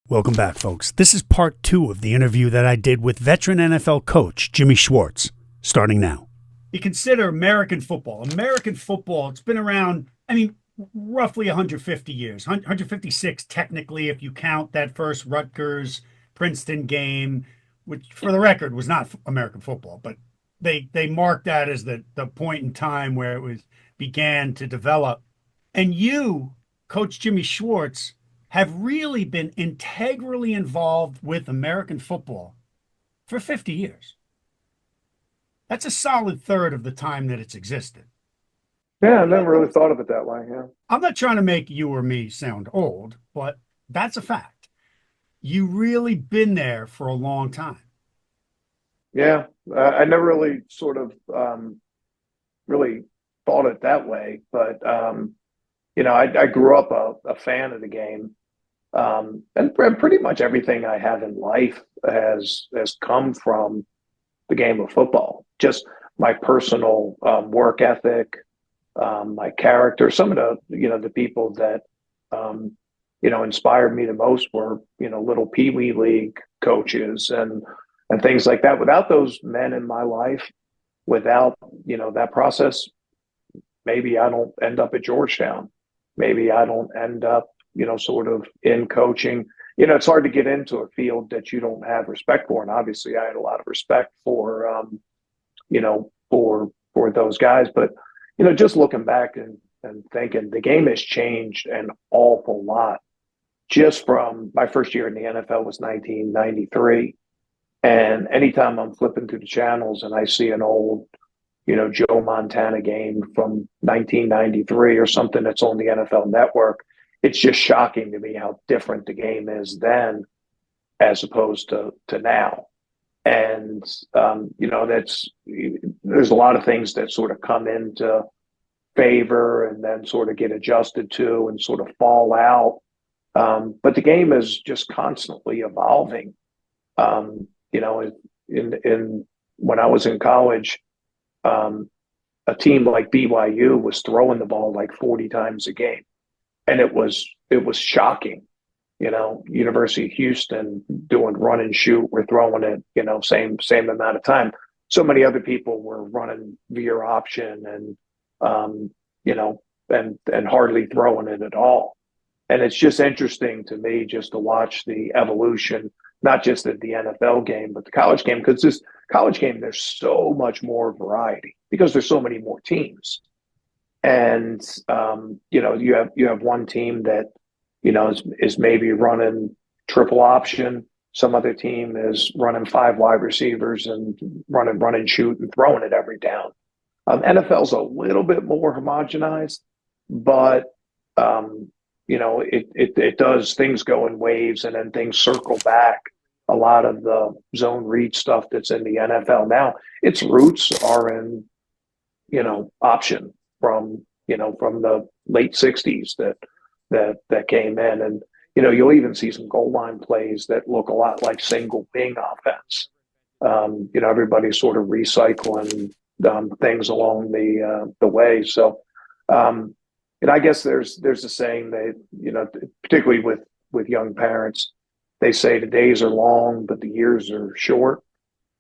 Welcome back, folks. This is part 2 of the interview that I did with veteran NFL coach Jimmy Schwartz, starting now. You consider American football. It's been around, roughly 150 years, 156 technically, if you count that first Rutgers Princeton game, which for the record was not American football, but they marked that as the point in time where began to develop. And you, Coach Jimmy Schwartz, have really been integrally involved with American football for 50 years. That's a solid third of the time that it's existed. Yeah, I never really thought of it that way. Yeah. I'm not trying to make you or me sound old, but that's a fact. You really been there for a long time. Yeah. I never really sort of really thought it that way. But, I grew up a fan of the game. And pretty much everything I have in life has come from the game of football. Just my personal work ethic, my character. Some of the people that inspired me the most were little pee wee league coaches and things like that. Without those men in my life, without that process, maybe I don't end up at Georgetown. Maybe I don't end up sort of in coaching. It's hard to get into a field that you don't have respect for. And obviously, I had a lot of respect for for those guys. But just looking back and thinking, the game has changed an awful lot. Just from my first year in the NFL was 1993, and anytime I'm flipping through the channels and I see an old Joe Montana game from 1993 or something that's on the NFL Network, it's just shocking to me how different the game is then as opposed to now. And there's a lot of things that sort of come into favor and then sort of get adjusted to and sort of fall out. But the game is just constantly evolving. In when I was in college, a team like BYU was throwing the ball like 40 times a game, and it was shocking. University of Houston doing run and shoot, we're throwing it, same amount of time. So many other people were running veer option and hardly throwing it at all. And it's just interesting to me just to watch the evolution, not just of the NFL game, but the college game, because this college game, there's so much more variety because there's so many more teams. And you have one team that is maybe running triple option. Some other team is running 5 wide receivers and run and shoot and throwing it every down. NFL's a little bit more homogenized, but it does, things go in waves and then things circle back. A lot of the zone read stuff that's in the NFL now, its roots are in option from the late 60s that came in. And you'll even see some goal line plays that look a lot like single wing offense. Everybody's sort of recycling things along the way. So and I guess there's a saying that particularly with young parents, they say the days are long but the years are short.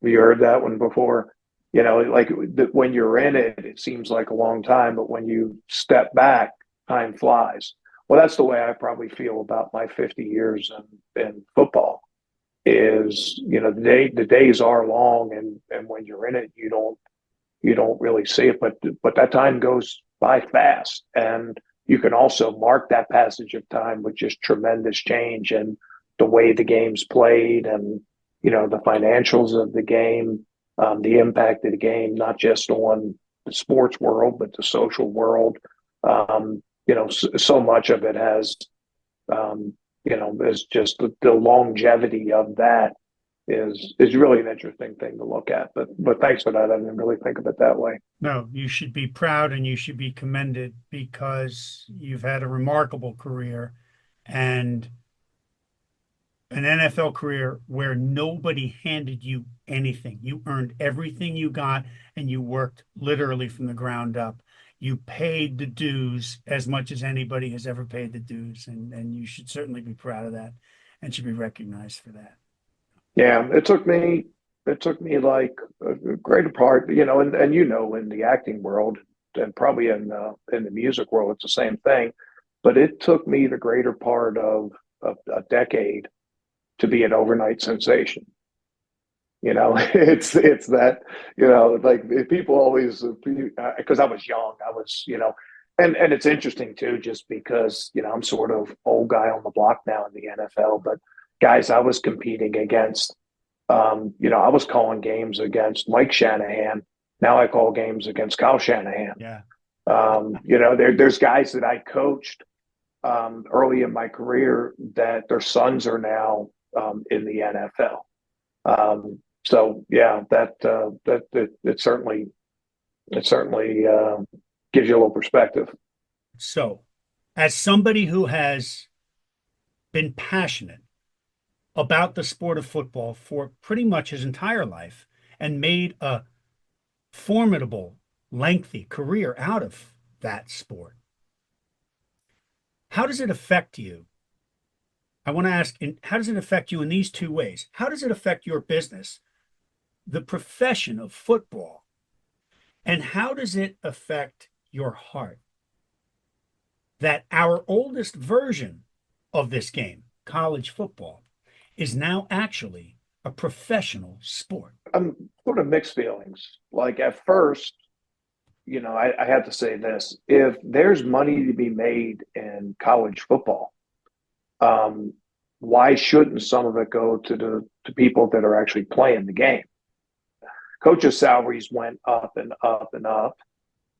Have you heard that one before? Like when you're in it, it seems like a long time, but when you step back, time flies. Well, that's the way I probably feel about my 50 years in football. Is the days are long, and when you're in it, you don't really see it, but that time goes by fast, and you can also mark that passage of time with just tremendous change and the way the game's played, and the financials of the game, the impact of the game, not just on the sports world but the social world. So much of it has, is just the longevity of that is really an interesting thing to look at. But thanks for that. I didn't really think of it that way. No, you should be proud and you should be commended because you've had a remarkable career and an NFL career where nobody handed you anything. You earned everything you got and you worked literally from the ground up. You paid the dues as much as anybody has ever paid the dues, and you should certainly be proud of that. and should be recognized for that. Yeah, it took me like a greater part, and in the acting world and probably in the music world, it's the same thing. But it took me the greater part of a decade to be an overnight sensation. It's that, like people always, because I was young, I was, and it's interesting too, just because, I'm sort of old guy on the block now in the NFL, but guys I was competing against, I was calling games against Mike Shanahan. Now I call games against Kyle Shanahan. Yeah. There's guys that I coached early in my career that their sons are now in the NFL. So yeah, it certainly gives you a little perspective. So, as somebody who has been passionate about the sport of football for pretty much his entire life and made a formidable, lengthy career out of that sport, how does it affect you? I want to ask, how does it affect you in these two ways? How does it affect your business, the profession of football, and how does it affect your heart? That our oldest version of this game, college football, is now actually a professional sport. I'm sort of mixed feelings. Like at first, I have to say this: if there's money to be made in college football, um, why shouldn't some of it go to people that are actually playing the game? Coaches' salaries went up and up and up,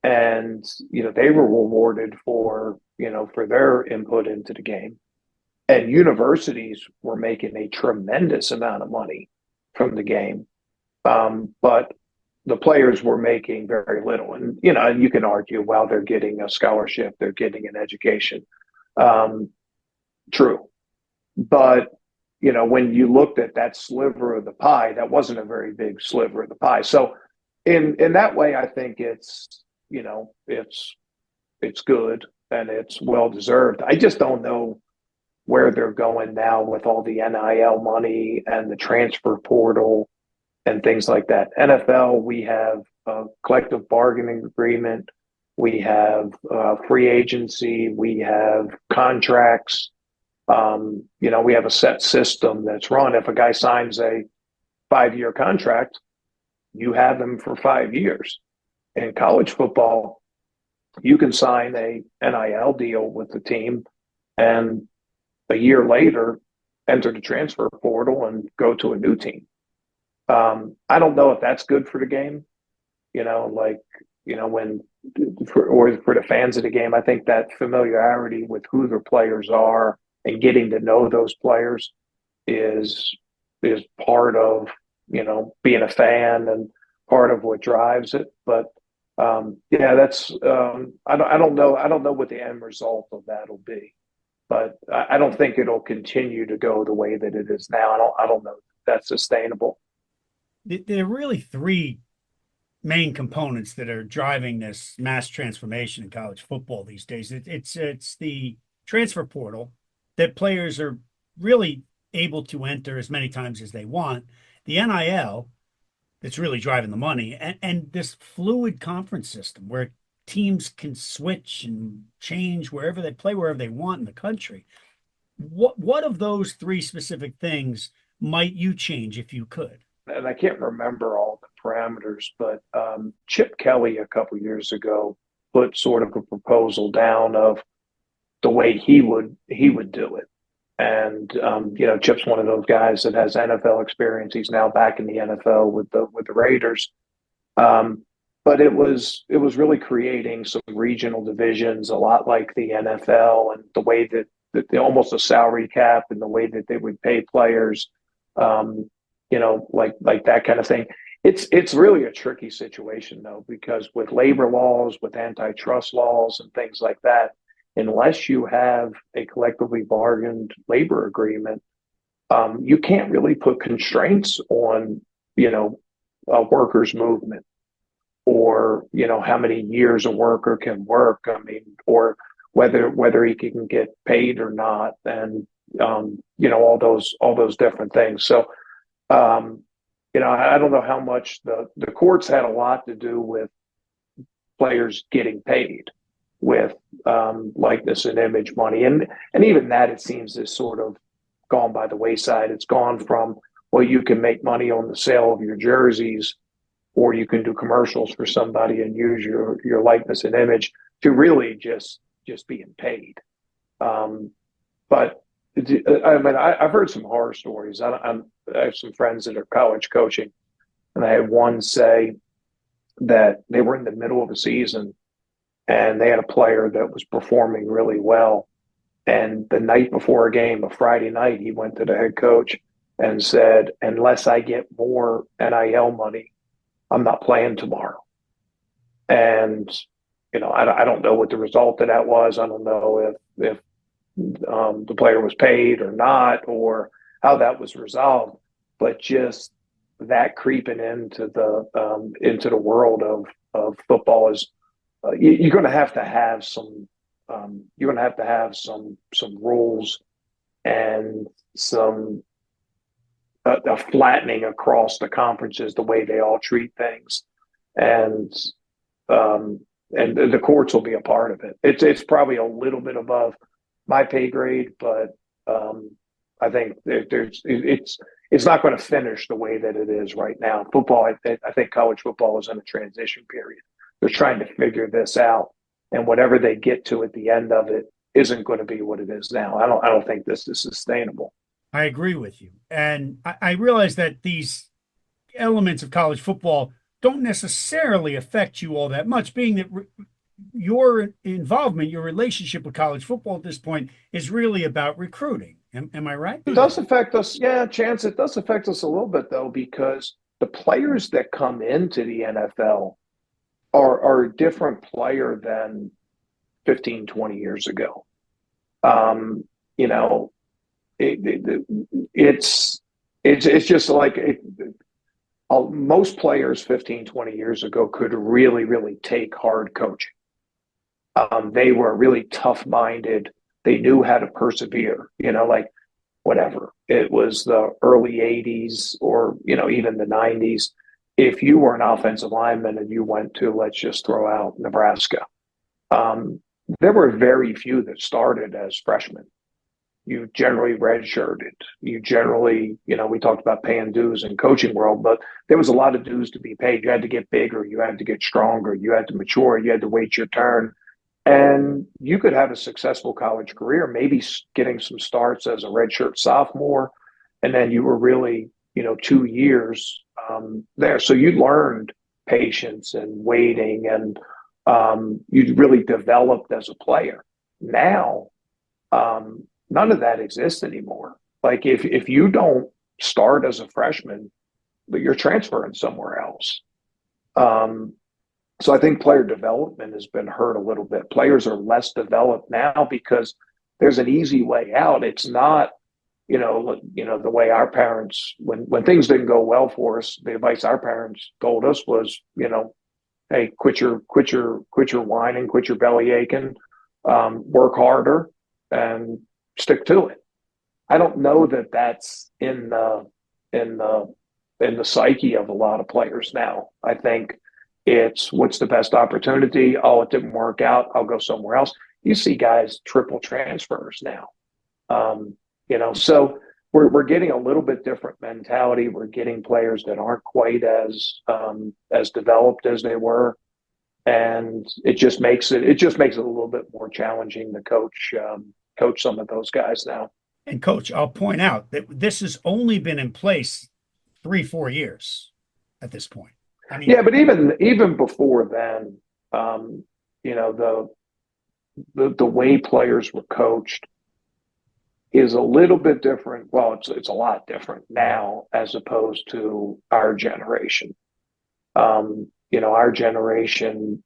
and they were rewarded for their input into the game. And universities were making a tremendous amount of money from the game, but the players were making very little. And you can argue, well, they're getting a scholarship, they're getting an education. Um, True, but when you looked at that sliver of the pie, that wasn't a very big sliver of the pie. So in that way, I think it's good and it's well deserved. I just don't know where they're going now with all the NIL money and the transfer portal and things like that. NFL, we have a collective bargaining agreement, we have free agency, we have contracts. We have a set system that's run. If a guy signs a 5-year contract, you have him for 5 years. In college football, you can sign a NIL deal with the team and a year later enter the transfer portal and go to a new team. I don't know if that's good for the game, when or for the fans of the game. I think that familiarity with who the players are and getting to know those players is part of being a fan and part of what drives it. But yeah, that's I don't know what the end result of that will be, but I don't think it'll continue to go the way that it is now. I don't know if that's sustainable. There are really three main components that are driving this mass transformation in college football these days. It's the transfer portal that players are really able to enter as many times as they want, the NIL that's really driving the money, and this fluid conference system where teams can switch and change wherever they play, wherever they want in the country. What of those three specific things might you change if you could? And I can't remember all the parameters, but Chip Kelly a couple years ago put sort of a proposal down of the way he would do it. And Chip's one of those guys that has NFL experience. He's now back in the NFL with the Raiders. But it was really creating some regional divisions, a lot like the NFL, and the way that they almost a salary cap and the way that they would pay players, like that kind of thing. It's really a tricky situation though, because with labor laws, with antitrust laws and things like that, unless you have a collectively bargained labor agreement, you can't really put constraints on, a workers' movement or, how many years a worker can work. I mean, or whether he can get paid or not. And, all those different things. So, I don't know how much the courts had a lot to do with players getting paid with likeness and image money, and even that, it seems, is sort of gone by the wayside. It's gone from, well, you can make money on the sale of your jerseys, or you can do commercials for somebody and use your likeness and image, to really just being paid. But I mean, I've heard some horror stories. I have some friends that are college coaching, and I had one say that they were in the middle of a season and they had a player that was performing really well. And the night before a game, a Friday night, he went to the head coach and said, unless I get more NIL money, I'm not playing tomorrow. And, I don't know what the result of that was. I don't know if the player was paid or not, or how that was resolved, but just that creeping into the world of football is, you're going to have some some rules and some a flattening across the conferences, the way they all treat things, and the courts will be a part of it. It's probably a little bit above my pay grade, but I think it's not going to finish the way that it is right now. Football, I think college football is in a transition period. They're trying to figure this out, and whatever they get to at the end of it isn't going to be what it is now. I don't think this is sustainable. I agree with you. And I realize that these elements of college football don't necessarily affect you all that much, being that your involvement, your relationship with college football at this point is really about recruiting. Am I right? It does affect us. Yeah, Chance, it does affect us a little bit, though, because the players that come into the NFL are a different player than 15, 20 years ago. It's just like most players 15, 20 years ago could really, really take hard coaching. They were really tough-minded. They knew how to persevere, like whatever. It was the early 80s or, even the 90s. If you were an offensive lineman and you went to, let's just throw out Nebraska, there were very few that started as freshmen. You generally redshirted. You generally, we talked about paying dues in coaching world, but there was a lot of dues to be paid. You had to get bigger. You had to get stronger. You had to mature. You had to wait your turn. And you could have a successful college career, maybe getting some starts as a redshirt sophomore. And then you were really, 2 years there. So you learned patience and waiting, and you really developed as a player. Now, none of that exists anymore. Like if you don't start as a freshman, but you're transferring somewhere else. So I think player development has been hurt a little bit. Players are less developed now because there's an easy way out. It's not, the way our parents, when things didn't go well for us, the advice our parents told us was, hey, quit your whining, quit your belly aching, work harder, and stick to it. I don't know that that's in the psyche of a lot of players now. I think it's what's the best opportunity. Oh, it didn't work out, I'll go somewhere else. You see guys triple transfers now. So we're getting a little bit different mentality. We're getting players that aren't quite as developed as they were, and it just makes it a little bit more challenging to coach some of those guys now. And coach, I'll point out that this has only been in place 3-4 years at this point. I mean, yeah, but even before then, the way players were coached is a little bit different. Well, it's a lot different now as opposed to our generation. Our generation,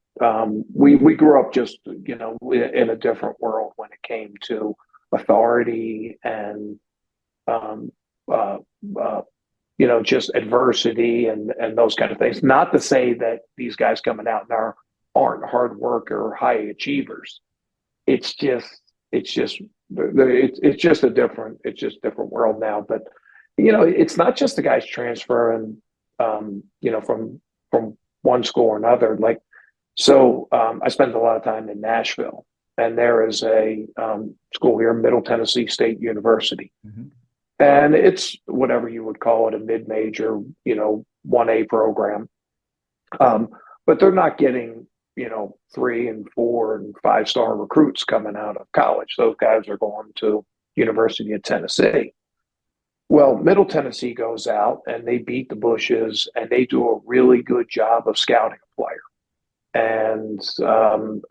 we grew up just, in a different world when it came to authority and, just adversity and those kind of things. Not to say that these guys coming out now aren't hard work or high achievers. It's just it's just it's just a different world now. But it's not just the guys transferring, from one school or another. Like, so I spent a lot of time in Nashville, and there is a school here, Middle Tennessee State University, and it's whatever you would call it, a mid-major, 1A program. But they're not getting, 3 and 4 and 5 star recruits coming out of college. Those guys are going to University of Tennessee. Well, Middle Tennessee goes out and they beat the bushes and they do a really good job of scouting a player. And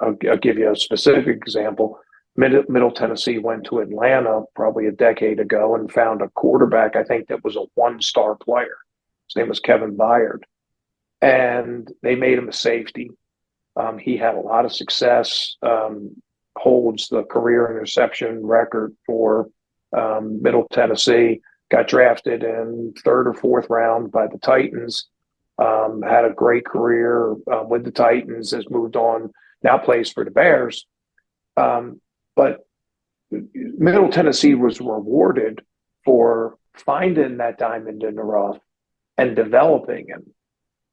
I'll give you a specific example. Middle Tennessee went to Atlanta probably a decade ago and found a quarterback, I think, that was a 1 star player. His name was Kevin Byard. And they made him a safety. He had a lot of success, holds the career interception record for Middle Tennessee, got drafted in 3rd or 4th round by the Titans, had a great career with the Titans, has moved on, now plays for the Bears. But Middle Tennessee was rewarded for finding that diamond in the rough and developing him.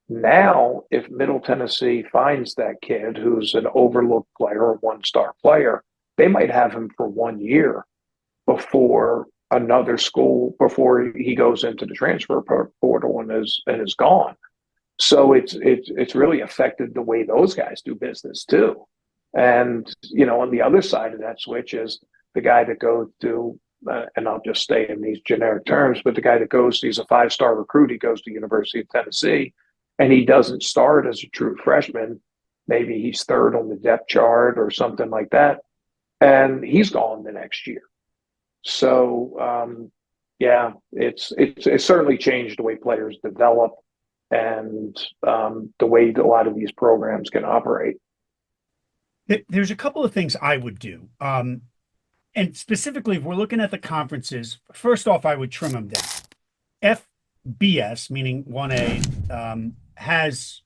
Now, if Middle Tennessee finds that kid who's an overlooked player, a 1 star player, they might have him for 1 year before another school, before he goes into the transfer portal and is gone. So it's really affected the way those guys do business too. And on the other side of that switch is the guy that goes to, and I'll just stay in these generic terms, but the guy that goes, he's a 5 star recruit, he goes to University of Tennessee, and he doesn't start as a true freshman. Maybe he's 3rd on the depth chart or something like that, and he's gone the next year. So, it's certainly changed the way players develop and the way that a lot of these programs can operate. There's a couple of things I would do. And specifically, if we're looking at the conferences, first off, I would trim them down. FBS, meaning 1A, has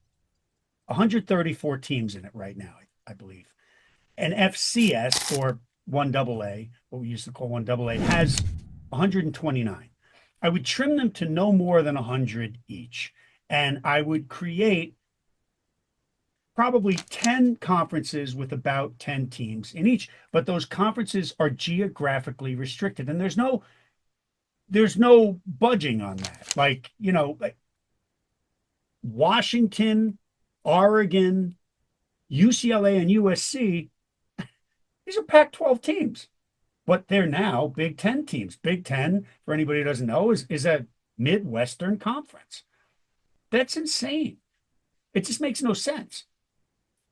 134 teams in it right now, I believe. And FCS, or 1AA, what we used to call 1AA, has 129. I would trim them to no more than 100 each. And I would create probably 10 conferences with about 10 teams in each. But those conferences are geographically restricted. And there's no budging on that. Like Washington, Oregon, UCLA, and USC, these are Pac-12 teams, but they're now Big Ten teams. Big Ten, for anybody who doesn't know, is a Midwestern conference. That's insane. It just makes no sense.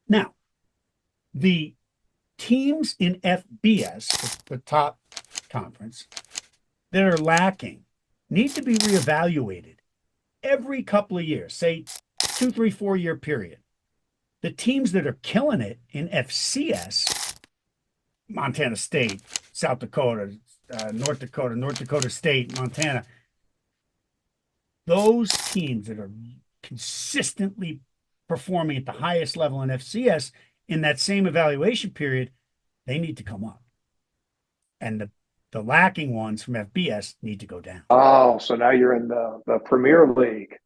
Now, the teams in FBS, the top conference, that are lacking need to be reevaluated every couple of years, say 2, 3, 4 year period. The teams that are killing it in FCS, Montana State, South Dakota, North Dakota State, Montana, those teams that are consistently performing at the highest level in FCS in that same evaluation period, they need to come up. And the lacking ones from FBS need to go down. Oh, so now you're in the Premier League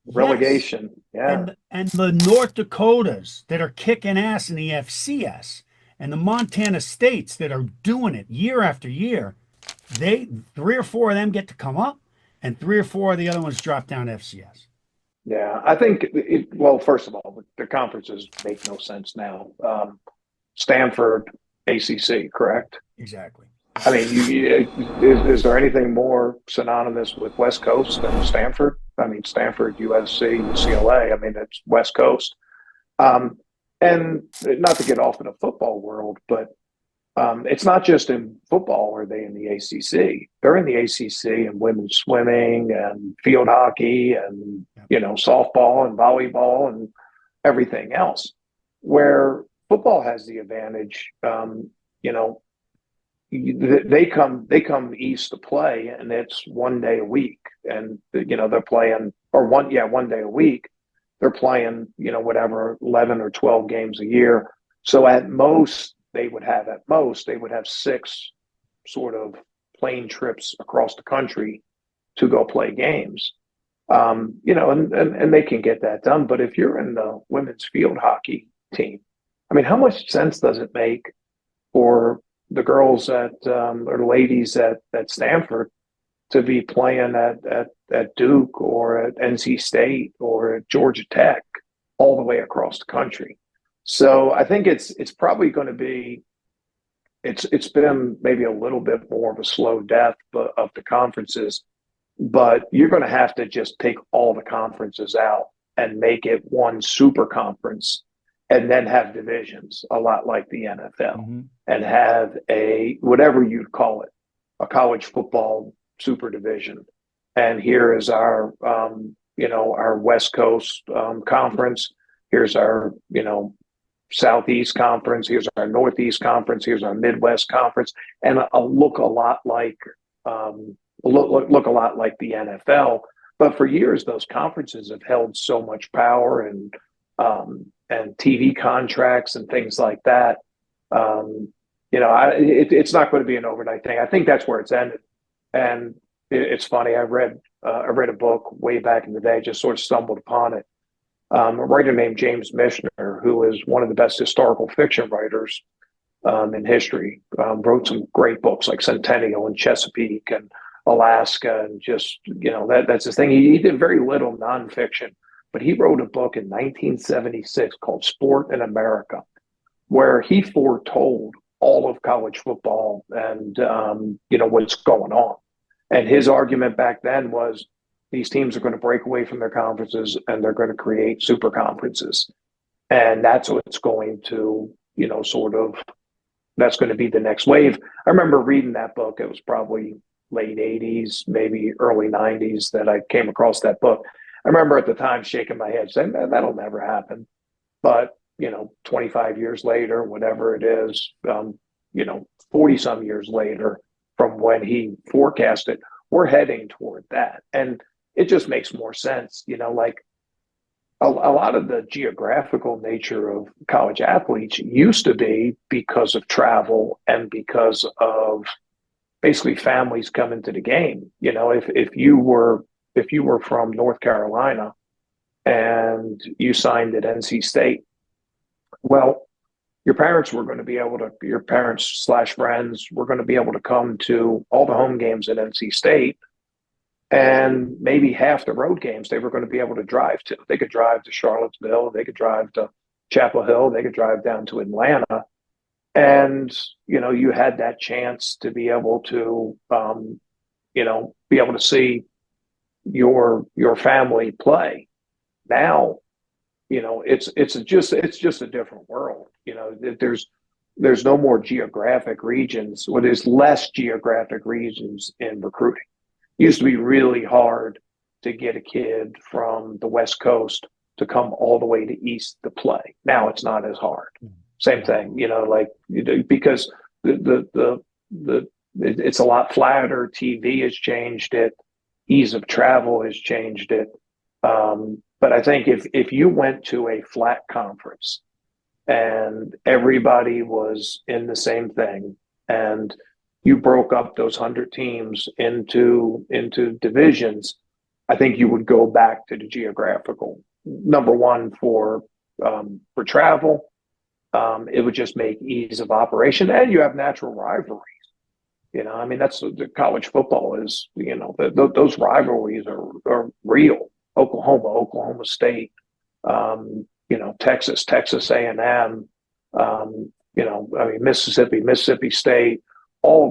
relegation. Yes. Yeah. And the North Dakotas that are kicking ass in the FCS and the Montana States that are doing it year after year, 3 or 4 of them get to come up and 3 or 4 of the other ones drop down to FCS. Yeah, I think well, first of all, the conferences make no sense now. Stanford, ACC, correct? Exactly. I mean, is there anything more synonymous with West Coast than Stanford? I mean, Stanford, USC, UCLA. I mean, it's West Coast. And not to get off in the football world, but it's not just in football are they in the ACC. They're in the ACC in women's swimming and field hockey and, softball and volleyball and everything else, where football has the advantage. They come east to play, and it's 1 day a week, and they're playing, or 1 day a week. They're playing, whatever, 11 or 12 games a year. So at most, they would have at most, they would have 6 sort of plane trips across the country to go play games. And they can get that done. But if you're in the women's field hockey team, I mean, how much sense does it make for the girls or ladies at Stanford to be playing at Duke or at NC State or at Georgia Tech all the way across the country? So I think it's probably going to be it's been maybe a little bit more of a slow death of the conferences, but you're going to have to just take all the conferences out and make it one super conference and then have divisions a lot like the NFL and have a whatever you'd call it, a college football super division. And here is our our West Coast conference. Here's our Southeast Conference. Here's our Northeast Conference. Here's our Midwest Conference, and look a lot like look a lot like the NFL. But for years, those conferences have held so much power and TV contracts and things like that. It's not going to be an overnight thing. I think that's where it's ended. And it's funny. I read a book way back in the day. Just sort of stumbled upon it. A writer named James Michener, who is one of the best historical fiction writers in history, wrote some great books like Centennial and Chesapeake and Alaska, and just that's his thing. He did very little nonfiction, but he wrote a book in 1976 called Sport in America, where he foretold all of college football and what's going on. And his argument back then was these teams are going to break away from their conferences and they're going to create super conferences. And that's what's going to, that's going to be the next wave. I remember reading that book. It was probably late 80s, maybe early 90s that I came across that book. I remember at the time shaking my head saying, that'll never happen. But, 25 years later, whatever it is, 40 some years later from when he forecasted, we're heading toward that. And it just makes more sense, like a lot of the geographical nature of college athletes used to be because of travel and because of basically families coming to the game. If you were from North Carolina and you signed at NC State, well, your parents / friends were going to be able to come to all the home games at NC State, and maybe half the road games they were going to be able to drive to. They could drive to Charlottesville, they could drive to Chapel Hill, they could drive down to Atlanta. And, you had that chance to be able to, see your family play. Now, it's just a different world. There's no more geographic regions, or there's less geographic regions in recruiting. It used to be really hard to get a kid from the West Coast to come all the way to East to play. Now it's not as hard. Same thing, because it's a lot flatter. TV has changed it. Ease of travel has changed it. But I think if you went to a flat conference and everybody was in the same thing, and you broke up those 100 teams into divisions, I think you would go back to the geographical. Number one, for travel. It would just make ease of operation, and you have natural rivalries. That's the college football is. Those rivalries are real. Oklahoma State, Texas A&M, Mississippi State. All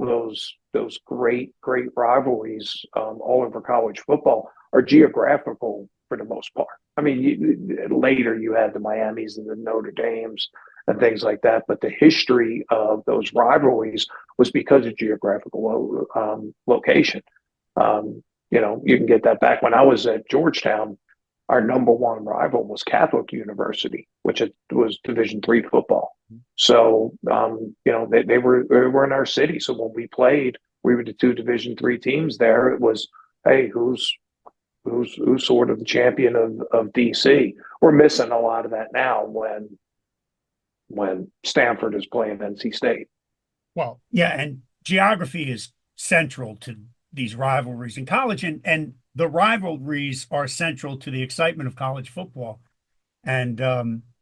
those great rivalries all over college football are geographical for the most part. Later you had the Miamis and the Notre Dames and things like that, but the history of those rivalries was because of geographical location. You can get that back. When I was at Georgetown, our number one rival was Catholic University, which was Division III football. So, they were in our city. So when we played, we were the two Division III teams there. It was, hey, who's sort of the champion of DC? We're missing a lot of that now when when Stanford is playing NC State. Well, yeah, and geography is central to these rivalries in college, and the rivalries are central to the excitement of college football. And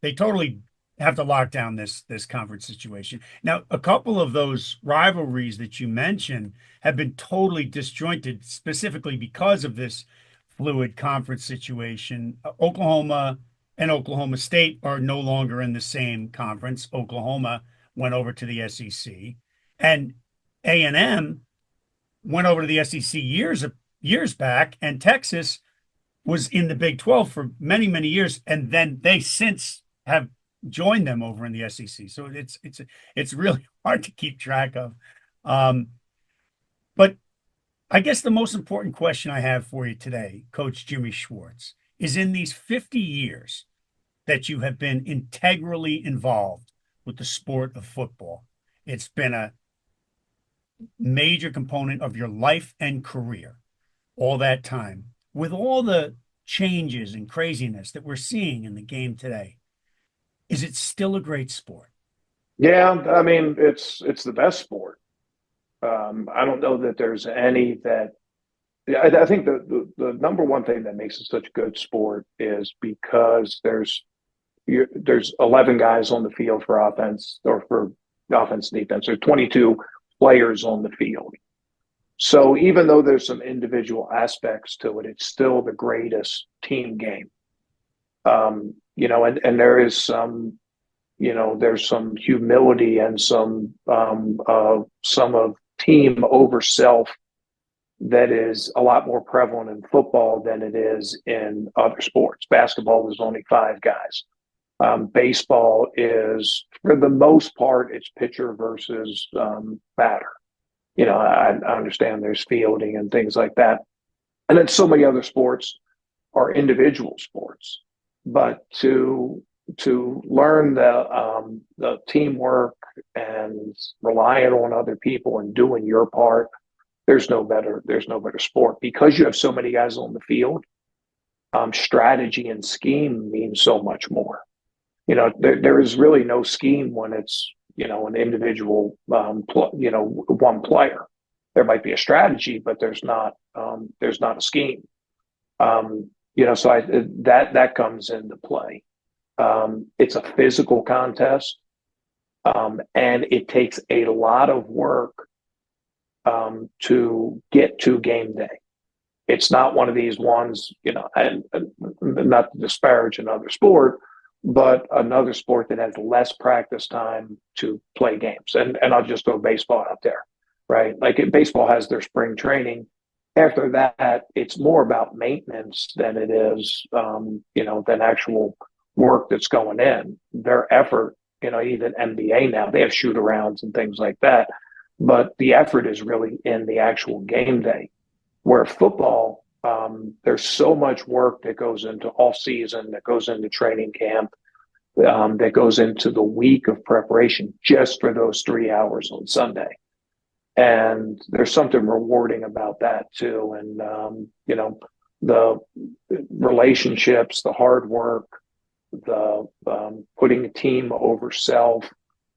they totally have to lock down this conference situation. Now, a couple of those rivalries that you mentioned have been totally disjointed, specifically because of this fluid conference situation. Oklahoma and Oklahoma State are no longer in the same conference. Oklahoma went over to the SEC, and A&M went over to the SEC years back, and Texas was in the Big 12 for many, many years, and then they since have joined them over in the SEC. So it's really hard to keep track of. But I guess the most important question I have for you today, Coach Jimmy Schwartz, is in these 50 years that you have been integrally involved with the sport of football. It's been a major component of your life and career all that time. With all the changes and craziness that we're seeing in the game today, is it still a great sport? Yeah, I mean it's the best sport. I don't know that there's any that. Yeah, I think the number one thing that makes it such a good sport is because there's 11 guys on the field for offense or for offense and defense. There's 22 players on the field. So even though there's some individual aspects to it, it's still the greatest team game. And there is some, there's some humility and some of team over self that is a lot more prevalent in football than it is in other sports. Basketball, there's only five guys. Baseball is, for the most part, it's pitcher versus batter. I understand there's fielding and things like that. And then so many other sports are individual sports. But to learn the teamwork and relying on other people and doing your part, there's no better sport because you have so many guys on the field. Strategy and scheme means so much more. There is really no scheme when it's an individual one player. There might be a strategy, but there's not a scheme. So that comes into play. It's a physical contest, and it takes a lot of work to get to game day. It's not one of these ones, and not to disparage another sport, but another sport that has less practice time to play games. And I'll just throw baseball out there, right? Like baseball has their spring training. After that, it's more about maintenance than it is, than actual work that's going in. Their effort, even NBA now, they have shoot arounds and things like that. But the effort is really in the actual game day. Where football, there's so much work that goes into off season, that goes into training camp, that goes into the week of preparation just for those 3 hours on Sunday. And there's something rewarding about that too. And, the relationships, the hard work, the putting a team over self,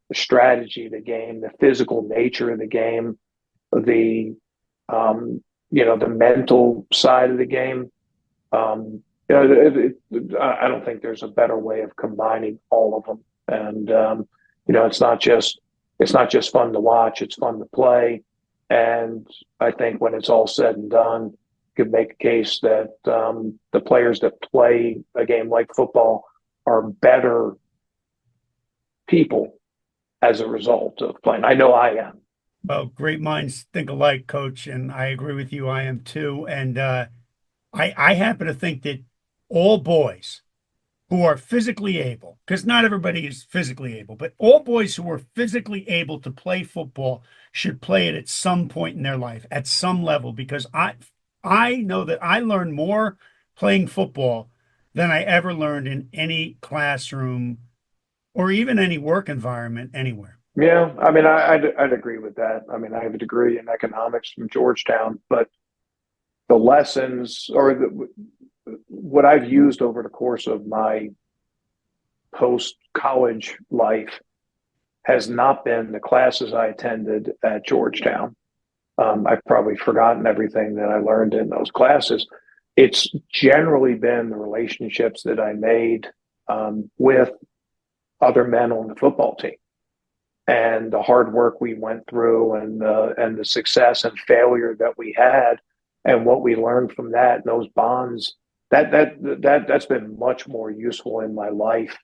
the strategy of the game, the physical nature of the game, the mental side of the game. I don't think there's a better way of combining all of them. And it's not just fun to watch; it's fun to play. And I think when it's all said and done, you could make a case that the players that play a game like football are better people as a result of playing. I know I am. Well, great minds think alike, Coach, and I agree with you. I am too. And I happen to think that all boys who are physically able, because not everybody is physically able, but all boys who are physically able to play football should play it at some point in their life, at some level, because I know that I learned more playing football than I ever learned in any classroom or even any work environment anywhere. Yeah, I mean, I'd agree with that. I mean, I have a degree in economics from Georgetown, but the lessons or what I've used over the course of my post-college life has not been the classes I attended at Georgetown. I've probably forgotten everything that I learned in those classes. It's generally been the relationships that I made with other men on the football team, and the hard work we went through, and the success and failure that we had, and what we learned from that, and those bonds. That's been much more useful in my life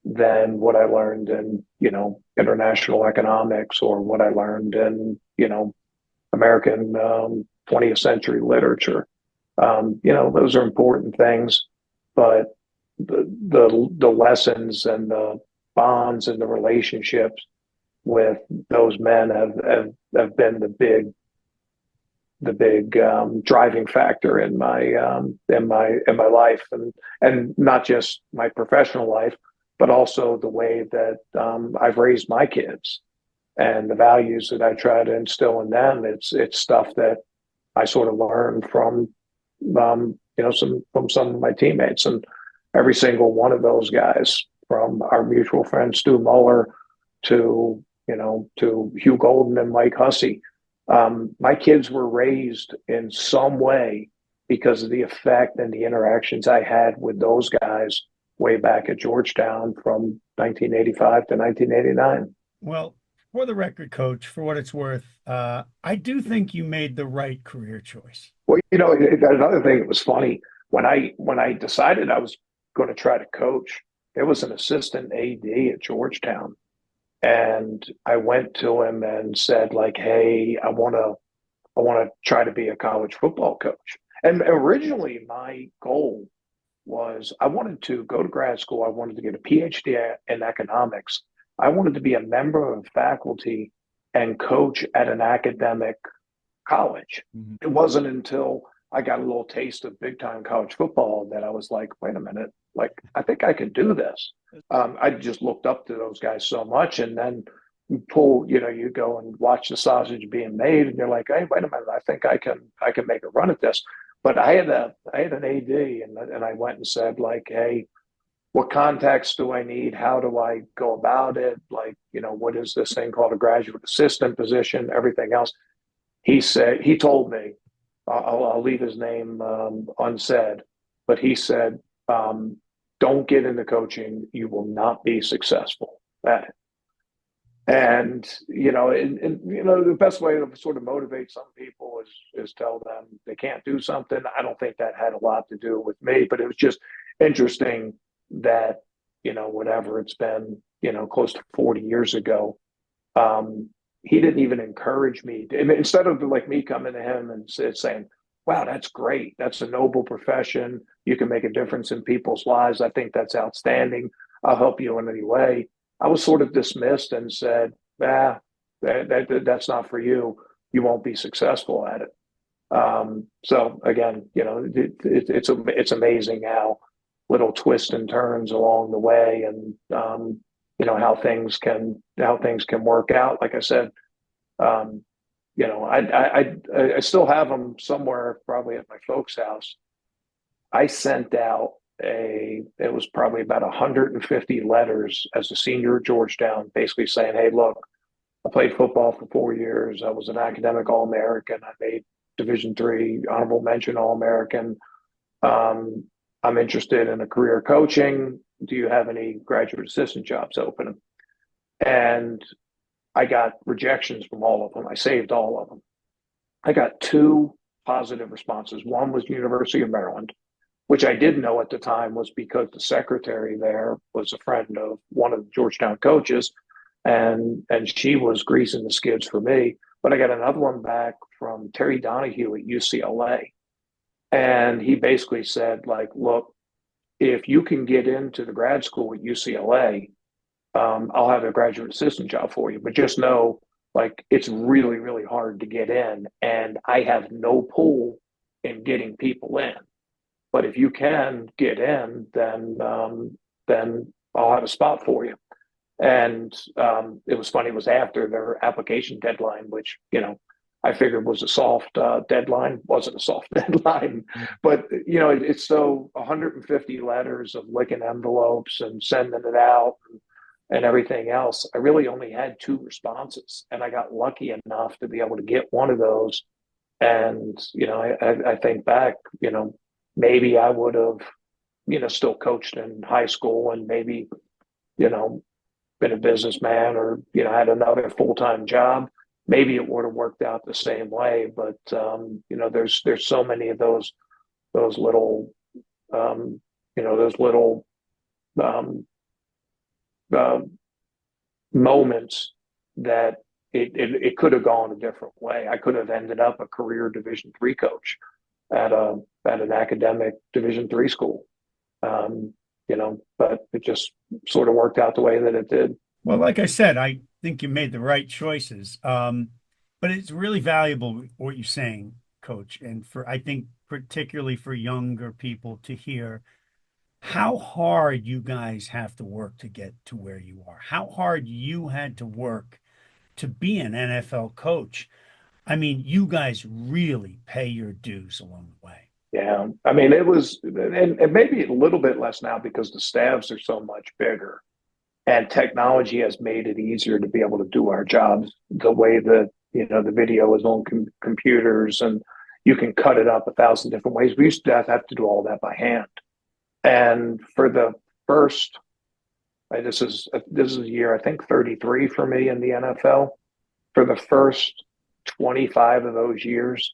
than what I learned in, international economics, or what I learned in, American 20th century literature. Those are important things, but the lessons and the bonds and the relationships with those men have been the big driving factor in my life, and not just my professional life, but also the way that I've raised my kids and the values that I try to instill in them. It's stuff that I sort of learned from some of my teammates, and every single one of those guys, from our mutual friend Stu Muller to Hugh Golden and Mike Hussey. My kids were raised in some way because of the effect and the interactions I had with those guys way back at Georgetown from 1985 to 1989. Well, for the record, Coach, for what it's worth, I do think you made the right career choice. Well, another thing that was funny, when I decided I was going to try to coach, there was an assistant AD at Georgetown, and I went to him and said, like, "Hey, I want to try to be a college football coach." And originally, my goal was I wanted to go to grad school. I wanted to get a PhD in economics. I wanted to be a member of faculty and coach at an academic college. Mm-hmm. It wasn't until I got a little taste of big time college football that I was like, wait a minute, like, I think I could do this. I just looked up to those guys so much, and then you go and watch the sausage being made, and you're like, hey, wait a minute, I think I can make a run at this. But I had an AD, and I went and said, like, hey, what contacts do I need? How do I go about it? Like, what is this thing called a graduate assistant position? Everything else. He told me, I'll leave his name unsaid, but he said, don't get into coaching. You will not be successful at it. And the best way to sort of motivate some people is tell them they can't do something. I don't think that had a lot to do with me, but it was just interesting that, whatever it's been, close to 40 years ago, he didn't even encourage me. Instead of like me coming to him and saying, wow, that's great. That's a noble profession. You can make a difference in people's lives. I think that's outstanding. I'll help you in any way. I was sort of dismissed and said, that's not for you. You won't be successful at it. So again, it's amazing how little twists and turns along the way, and how things can work out. Like I said, I still have them somewhere, probably at my folks' house. I sent out it was probably about 150 letters as a senior at Georgetown, basically saying, hey, look, I played football for 4 years. I was an academic All-American. I made Division III honorable mention All-American. I'm interested in a career coaching. Do you have any graduate assistant jobs open? And I got rejections from all of them. I saved all of them. I got 2 positive responses. One was University of Maryland, which I didn't know at the time was because the secretary there was a friend of one of the Georgetown coaches, and she was greasing the skids for me. But I got another one back from Terry Donahue at UCLA. And he basically said, like, look, if you can get into the grad school at UCLA, I'll have a graduate assistant job for you. But just know, like, it's really, really hard to get in, and I have no pull in getting people in. But if you can get in, then I'll have a spot for you. And it was funny. It was after their application deadline, which I figured was a soft deadline. Wasn't a soft deadline, but it's so 150 letters of licking envelopes and sending it out and everything else. I really only had two responses, and I got lucky enough to be able to get one of those. And I think back, maybe I would have, still coached in high school and maybe, you know, been a businessman or had another full time job, maybe it would have worked out the same way. But there's so many of those little those little um, uh, moments that it could have gone a different way. I could have ended up a career Division III coach at an academic Division III school. But it just sort of worked out the way that it did. Well, like I said, I think you made the right choices. But it's really valuable what you're saying, Coach, and for I think particularly for younger people to hear how hard you guys have to work to get to where you are, how hard you had to work to be an NFL coach. I mean, you guys really pay your dues along the way. Yeah, I mean, it was, and maybe a little bit less now because the staffs are so much bigger, and technology has made it easier to be able to do our jobs the way that the video is on computers, and you can cut it up 1,000 different ways. We used to have to do all that by hand, and for the first, this is a year I think 33 for me in the NFL. For the first 25 of those years,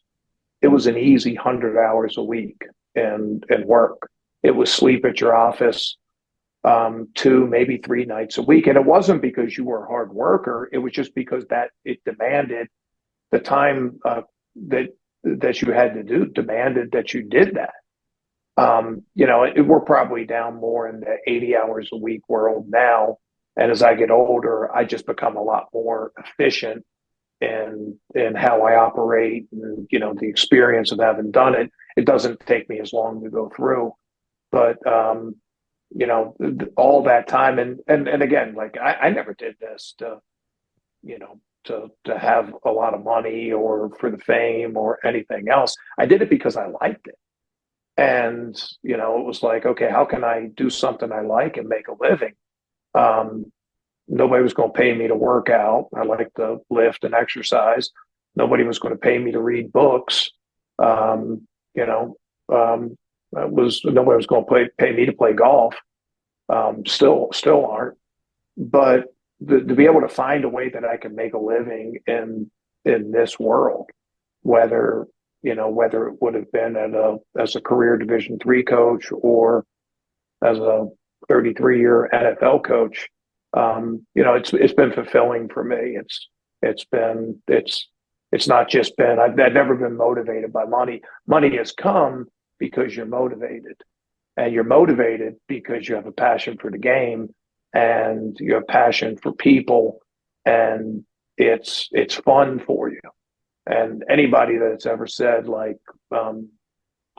it was an easy 100 hours a week and work. It was sleep at your office 2, maybe 3 nights a week. And it wasn't because you were a hard worker. It was just because that it demanded the time that you had to do, demanded that you did that. We're probably down more in the 80 hours a week world now. And as I get older, I just become a lot more efficient in how I operate, and the experience of having done it. It doesn't take me as long to go through, but all that time, and again, like I never did this to to have a lot of money or for the fame or anything else. I did it because I liked it, and it was like, okay, how can I do something I like and make a living? Um, Nobody was going to pay me to work out. I like to lift and exercise. Nobody was going to pay me to read books. Um, you know, was nobody was going to pay me to play golf. Still aren't. But to be able to find a way that I can make a living in this world, whether it would have been as a career Division III coach or as a 33-year NFL coach, it's been fulfilling for me. It's not just been, I've never been motivated by money. Money has come because you're motivated, and you're motivated because you have a passion for the game and you have passion for people, and it's fun for you. And anybody that's ever said like, hey,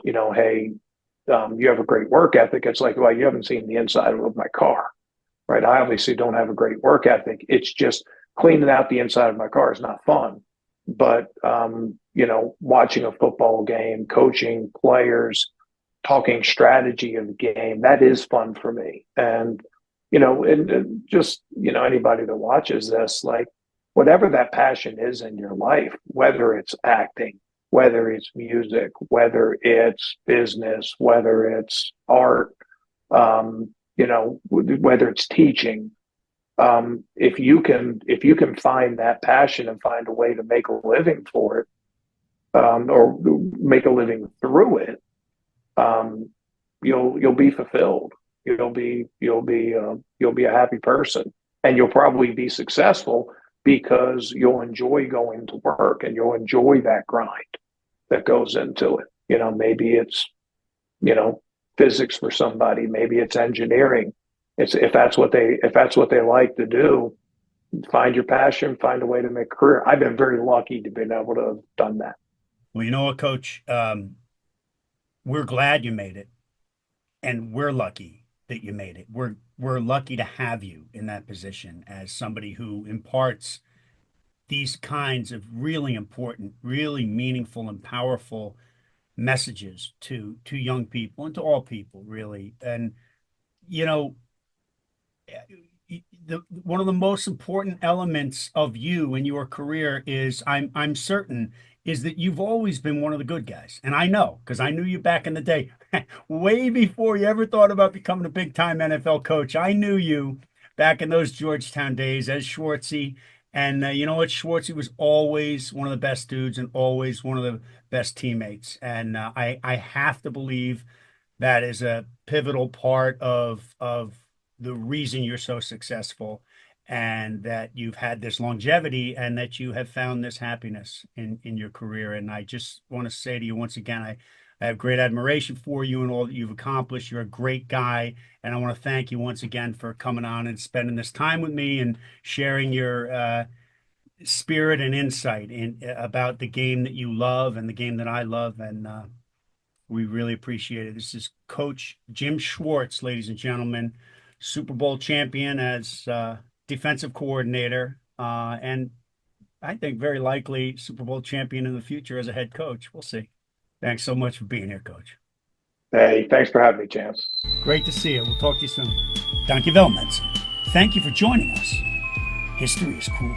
you have a great work ethic, it's like, well, you haven't seen the inside of my car, right? I obviously don't have a great work ethic. It's just cleaning out the inside of my car is not fun. But watching a football game, coaching players, talking strategy of the game, that is fun for me. And and just anybody that watches this, like whatever that passion is in your life, whether it's acting, whether it's music, whether it's business, whether it's art, whether it's teaching, if you can find that passion and find a way to make a living for it, or make a living through it, you'll be fulfilled. You'll be a happy person, and you'll probably be successful because you'll enjoy going to work and you'll enjoy that grind that goes into it. Maybe it's you know physics for somebody, maybe it's engineering. It's if that's what they like to do, find your passion, find a way to make a career. I've been very lucky to be able to have done that. Well, you know what, Coach? We're glad you made it, and we're lucky that you made it. We're lucky to have you in that position as somebody who imparts these kinds of really important, really meaningful and powerful messages to young people and to all people, really. And you know, one of the most important elements of you and your career is I'm certain is that you've always been one of the good guys. And I know because I knew you back in the day, way before you ever thought about becoming a big time NFL coach. I knew you back in those Georgetown days as Schwartzy. And you know what? Schwartzy was always one of the best dudes and always one of the best teammates. And I have to believe that is a pivotal part of the reason you're so successful and that you've had this longevity and that you have found this happiness in your career. And I just want to say to you once again, I have great admiration for you and all that you've accomplished. You're a great guy. And I want to thank you once again for coming on and spending this time with me and sharing your spirit and insight about the game that you love and the game that I love. And we really appreciate it. This is Coach Jim Schwartz, ladies and gentlemen, Super Bowl champion as defensive coordinator, and I think very likely Super Bowl champion in the future as a head coach. We'll see. Thanks so much for being here, Coach. Hey, thanks for having me, Chance. Great to see you. We'll talk to you soon. Dankjewel, mensen. Thank you for joining us. History is cool.